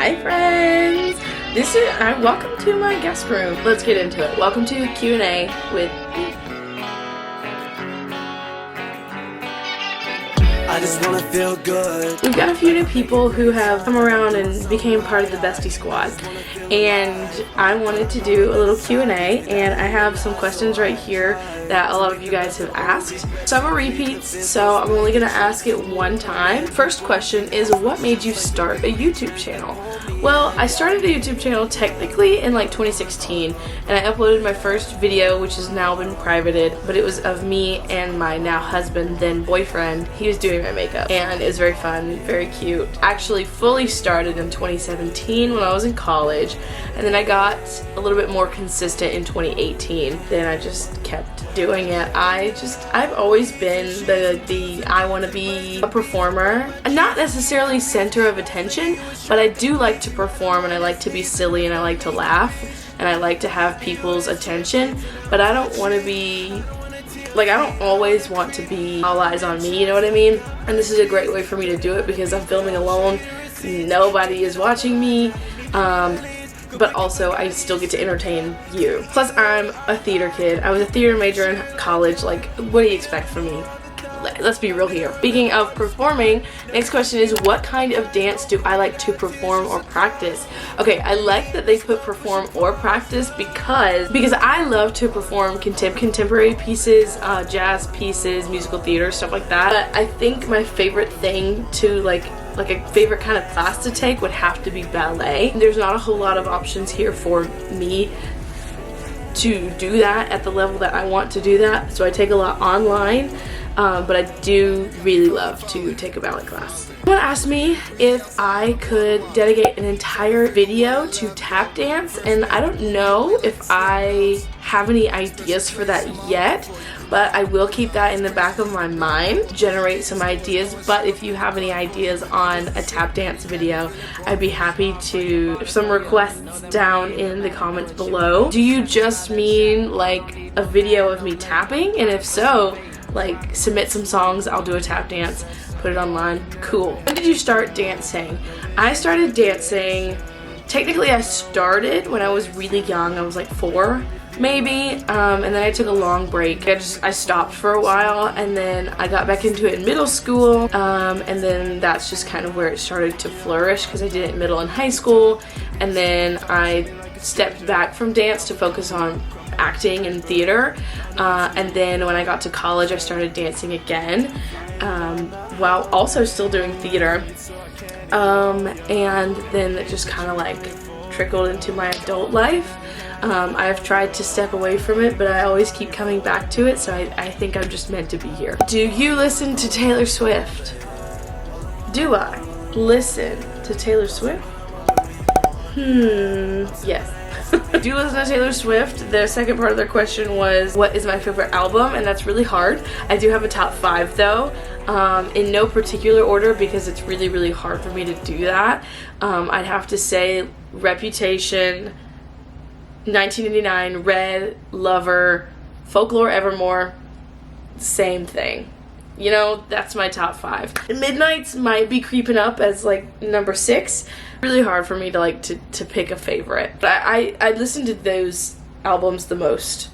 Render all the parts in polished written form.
Hi friends! Welcome to my guest room. Let's get into it. Welcome to Q&A with me. I just wanna feel good. We've got a few new people who have come around and became part of the bestie squad, and I wanted to do a little Q&A, and I have some questions right here that a lot of you guys have asked. Some are repeats, so I'm only gonna ask it one time. First question is, what made you start a YouTube channel? Well, I started a YouTube channel technically in like 2016, and I uploaded my first video, which has now been privated, but it was of me and my now husband, then boyfriend. He was doing my makeup, and it was very fun, very cute. Actually fully started in 2017 when I was in college, and then I got a little bit more consistent in 2018. Then I just kept doing it. I've always been the I want to be a performer. I'm not necessarily center of attention, but I do like to perform, and I like to be silly, and I like to laugh, and I like to have people's attention, but I don't want to be like, I don't always want to be all eyes on me, you know what I mean? And this is a great way for me to do it because I'm filming alone, nobody is watching me, but also I still get to entertain you. Plus, I'm a theater kid. I was a theater major in college. Like, what do you expect from me? Let's be real here. Speaking of performing, next question is, what kind of dance do I like to perform or practice? Okay, I like that they put perform or practice because I love to perform contemporary pieces, jazz pieces, musical theater, stuff like that. But I think my favorite thing to like a favorite kind of class to take would have to be ballet. There's not a whole lot of options here for me to do that at the level that I want to do that, so I take a lot online. But I do really love to take a ballet class. Someone asked me if I could dedicate an entire video to tap dance, and I don't know if I have any ideas for that yet, but I will keep that in the back of my mind, generate some ideas. But if you have any ideas on a tap dance video, I'd be happy to some requests down in the comments below. Do you just mean like a video of me tapping? And if so, like, submit some songs, I'll do a tap dance, put it online. Cool. When did you start dancing? I started dancing, technically I started when I was really young. I was like 4 maybe, and then I took a long break. I stopped for a while, and then I got back into it in middle school, and then that's just kind of where it started to flourish because I did it in middle and high school, and then I stepped back from dance to focus on acting and theater, and then when I got to college I started dancing again, while also still doing theater, and then it just kind of like trickled into my adult life. I've tried to step away from it, but I always keep coming back to it, so I think I'm just meant to be here. Do you listen to Taylor Swift? Do I listen to Taylor Swift? Yes. Do you listen to Taylor Swift? The second part of their question was, what is my favorite album? And that's really hard. I do have a top 5 though, in no particular order because it's really, really hard for me to do that. I'd have to say Reputation, 1989, Red, Lover, Folklore Evermore, same thing. You know, that's my top 5. Midnights might be creeping up as like number 6. Really hard for me to like to pick a favorite. But I listen to those albums the most.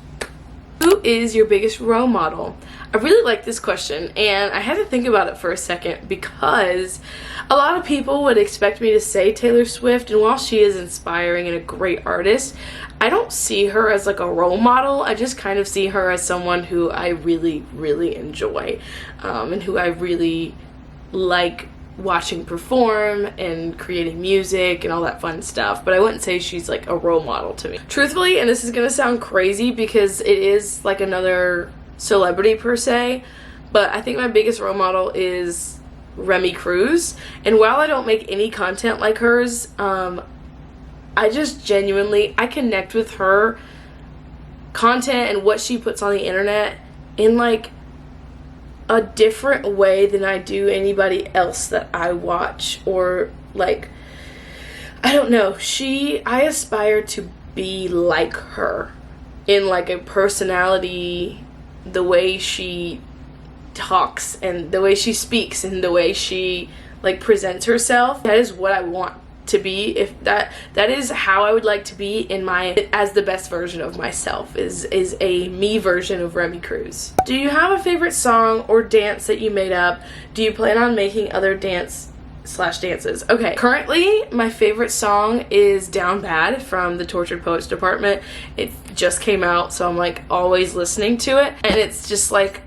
Who is your biggest role model? I really like this question, and I had to think about it for a second because a lot of people would expect me to say Taylor Swift, and while she is inspiring and a great artist, I don't see her as like a role model. I just kind of see her as someone who I really, really enjoy, and who I really like watching perform and creating music and all that fun stuff, but I wouldn't say she's like a role model to me. Truthfully, and this is gonna sound crazy because it is like another celebrity per se, but I think my biggest role model is Remy Cruz, and while I don't make any content like hers, I just genuinely, I connect with her content and what she puts on the internet in like a different way than I do anybody else that I watch, or like, I don't know, I aspire to be like her in like a personality, the way she talks and the way she speaks and the way she like presents herself. That is what I want to be, if that is how I would like to be in my, as the best version of myself, is a me version of Remy Cruz. Do you have a favorite song or dance that you made up? Do you plan on making other dances? Okay, currently my favorite song is Down Bad from the Tortured Poets Department. It just came out, so I'm like always listening to it, and it's just like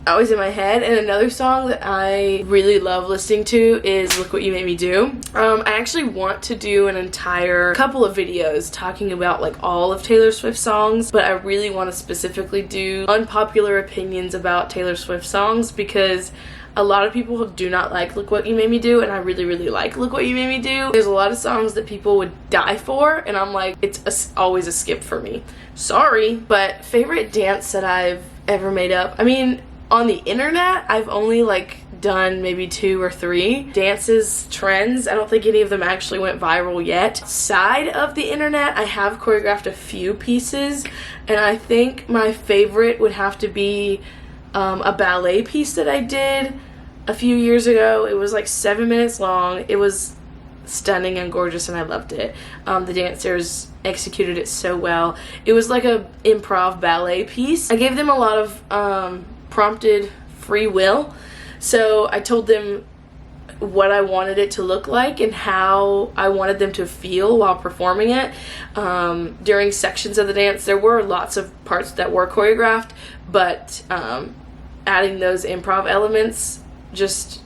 always in my head. And another song that I really love listening to is Look What You Made Me Do. I actually want to do an entire couple of videos talking about like all of Taylor Swift's songs, but I really want to specifically do unpopular opinions about Taylor Swift songs, because a lot of people do not like Look What You Made Me Do, and I really, really like Look What You Made Me Do. There's a lot of songs that people would die for, and I'm like, it's always a skip for me. Sorry. But favorite dance that I've ever made up, I mean, on the internet, I've only like done maybe 2 or 3 dances, trends. I don't think any of them actually went viral yet. Side of the internet, I have choreographed a few pieces, and I think my favorite would have to be a ballet piece that I did a few years ago. It was like 7 minutes long. It was stunning and gorgeous, and I loved it. The dancers executed it so well. It was like a improv ballet piece. I gave them a lot of prompted free will, so I told them what I wanted it to look like and how I wanted them to feel while performing it. During sections of the dance, there were lots of parts that were choreographed, but adding those improv elements just,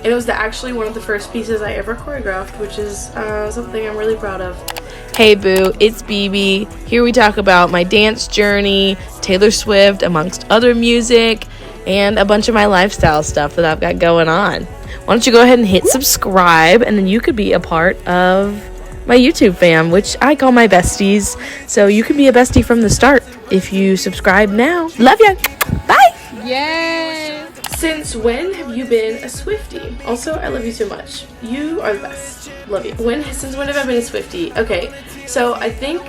it was actually one of the first pieces I ever choreographed, which is something I'm really proud of. Hey boo, it's Bebee. Here we talk about my dance journey, Taylor Swift, amongst other music, and a bunch of my lifestyle stuff that I've got going on. Why don't you go ahead and hit subscribe, and then you could be a part of my YouTube fam, which I call my besties. So you can be a bestie from the start if you subscribe now. Love ya. Bye. Yay! Since when have you been a Swiftie? Also, I love you so much. You are the best. Love you. Since when have I been a Swiftie? Okay, so I think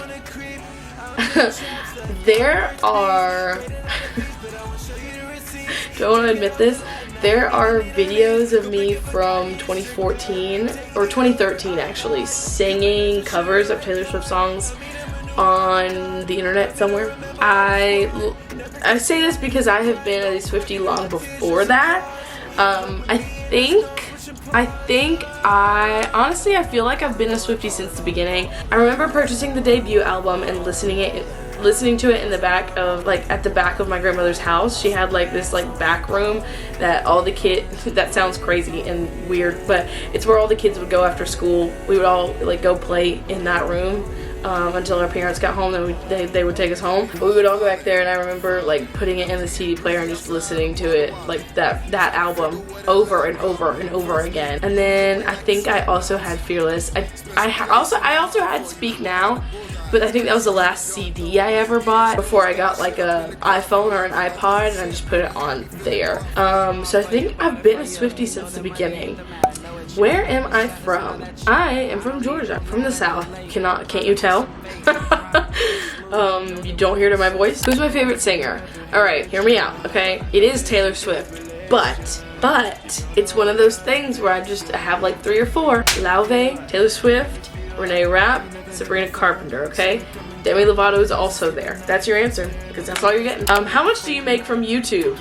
there are do I want to admit this? There are videos of me from 2014 or 2013 actually singing covers of Taylor Swift songs on the internet somewhere. I say this because I have been a Swiftie long before that. I feel like I've been a Swiftie since the beginning. I remember purchasing the debut album and listening to it in the back of, like, at the back of my grandmother's house. She had like this like back room that all the kids, that sounds crazy and weird, but it's where all the kids would go after school. We would all like go play in that room until our parents got home. Then they would take us home. But we would all go back there, and I remember like putting it in the CD player and just listening to it, like that album over and over and over again. And then I think I also had Fearless. I also had Speak Now, but I think that was the last CD I ever bought before I got like a iPhone or an iPod, and I just put it on there. So I think I've been a Swiftie since the beginning. Where am I from? I am from Georgia, from the South. Can't you tell? You don't hear it in my voice? Who's my favorite singer? Alright, hear me out, okay? It is Taylor Swift, but it's one of those things where I have like 3 or 4. Lauve, Taylor Swift, Renee Rapp, Sabrina Carpenter, okay? Demi Lovato is also there. That's your answer, because that's all you're getting. How much do you make from YouTube?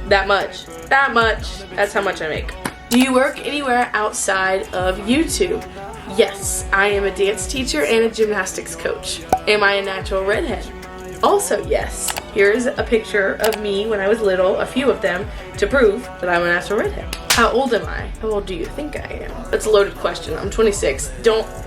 That much. That's how much I make. Do you work anywhere outside of YouTube? Yes, I am a dance teacher and a gymnastics coach. Am I a natural redhead? Also yes. Here's a picture of me when I was little, a few of them, to prove that I'm a natural redhead. How old am I? How old do you think I am? That's a loaded question. I'm 26.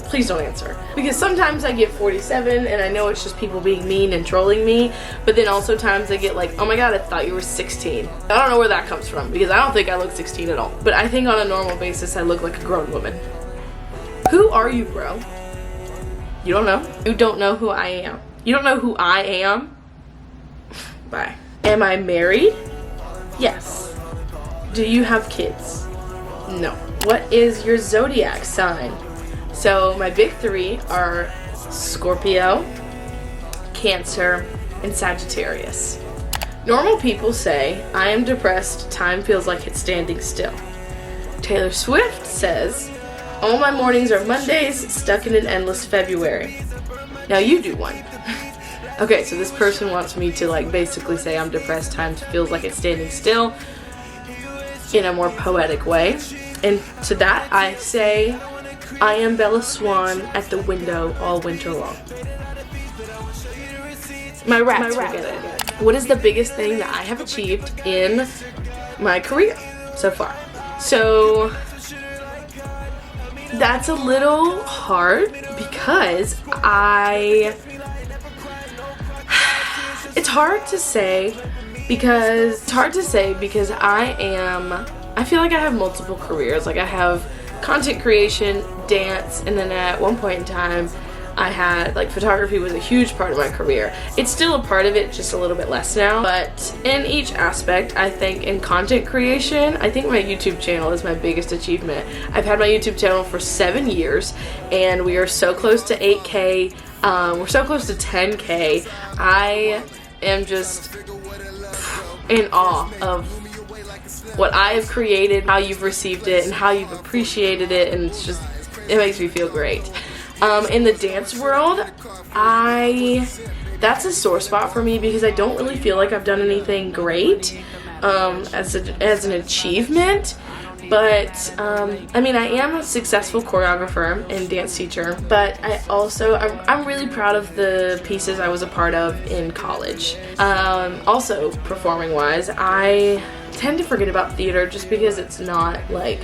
Please don't answer. Because sometimes I get 47 and I know it's just people being mean and trolling me, but then also times I get like, oh my god, I thought you were 16. I don't know where that comes from, because I don't think I look 16 at all. But I think on a normal basis I look like a grown woman. Who are you, bro? You don't know? You don't know who I am. You don't know who I am? Bye. Am I married? Yes. Do you have kids? No. What is your zodiac sign? So my big 3 are Scorpio, Cancer, and Sagittarius. Normal people say, I am depressed, time feels like it's standing still. Taylor Swift says, all my mornings are Mondays, stuck in an endless February. Now you do one. Okay, so this person wants me to like basically say I'm depressed, time feels like it's standing still in a more poetic way. And to that I say, I am Bella Swan at the window all winter long. My raps, forget it. What is the biggest thing that I have achieved in my career so far? So that's a little hard because it's hard to say because I feel like I have multiple careers. Like I have content creation, dance, and then at one point in time I had, like, photography was a huge part of my career. It's still a part of it, just a little bit less now. But in each aspect, I think in content creation, I think my YouTube channel is my biggest achievement. I've had my YouTube channel for 7 years, and we are so close to 8K. We're so close to 10K. I am just in awe of what I have created, how you've received it, and how you've appreciated it, and it makes me feel great. In the dance world, that's a sore spot for me because I don't really feel like I've done anything great as an achievement. But I mean, I am a successful choreographer and dance teacher, but I'm really proud of the pieces I was a part of in college. Also, performing wise, I tend to forget about theater just because it's not like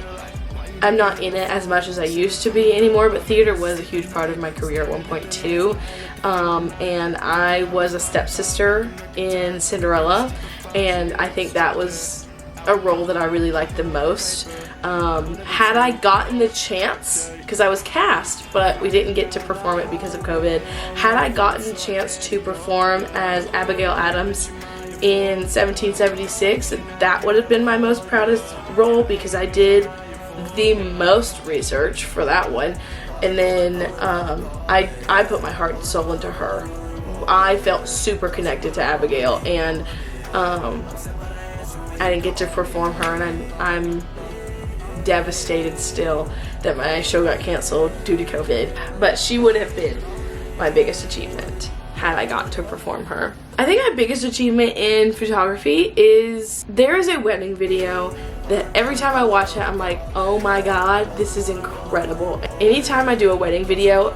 I'm not in it as much as I used to be anymore, but theater was a huge part of my career at one point too. And I was a stepsister in Cinderella, and I think that was a role that I really liked the most. Had I gotten the chance, because I was cast, but we didn't get to perform it because of COVID, had I gotten the chance to perform as Abigail Adams in 1776, that would have been my most proudest role because I did the most research for that one, and then I put my heart and soul into her. I felt super connected to Abigail, and I didn't get to perform her, and I'm devastated still that my show got canceled due to COVID, but she would have been my biggest achievement had I got to perform her. I think my biggest achievement in photography is there is a wedding video that every time I watch it, I'm like, oh my god, this is incredible. Anytime I do a wedding video,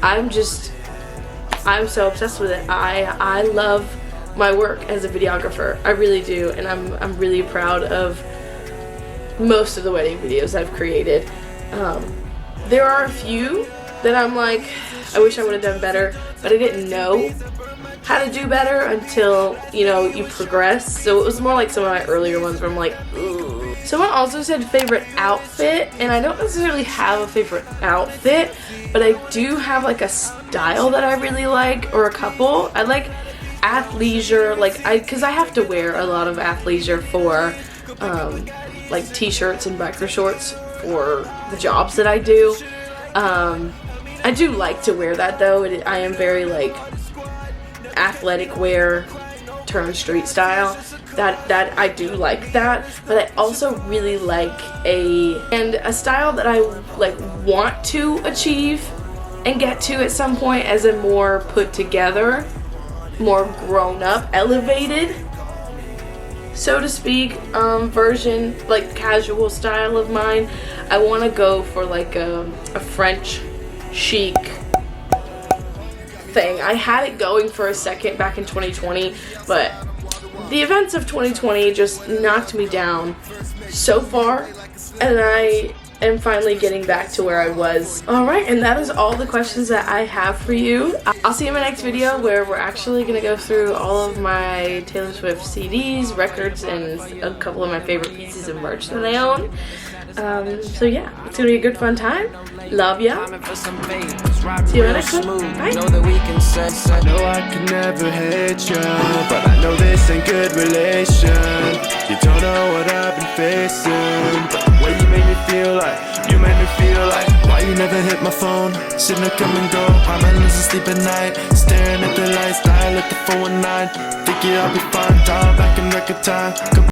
I'm so obsessed with it. I love my work as a videographer. I really do, and I'm really proud of most of the wedding videos I've created. There are a few that I'm like, I wish I would have done better, but I didn't know how to do better until, you progress. So it was more like some of my earlier ones where I'm like, ooh. Someone also said favorite outfit, and I don't necessarily have a favorite outfit, but I do have like a style that I really like, or a couple. I like athleisure, because I have to wear a lot of athleisure for like t-shirts and biker shorts for the jobs that I do. I do like to wear that though. I am very like athletic wear turned street style. That I do like that, but I also really like a style that I like want to achieve and get to at some point as a more put together, more grown up, elevated, so to speak, version, like casual style of mine. I want to go for like a French chic thing. I had it going for a second back in 2020, but the events of 2020 just knocked me down so far, and I am finally getting back to where I was. Alright, and that is all the questions that I have for you. I'll see you in my next video where we're actually going to go through all of my Taylor Swift CDs, records, and a couple of my favorite pieces of merch that I own. So yeah, it's going to be a good fun time. Love ya. See you in the next one. Bye. I know I can never hate you, but I know this ain't good relation. You don't know what I've been facing, but the way you make me feel like, why you never hit my phone? Signal come and go, my man losing sleep at night. Staring at the lights, dial at the 419. Think I'll be fine, dial back in record time.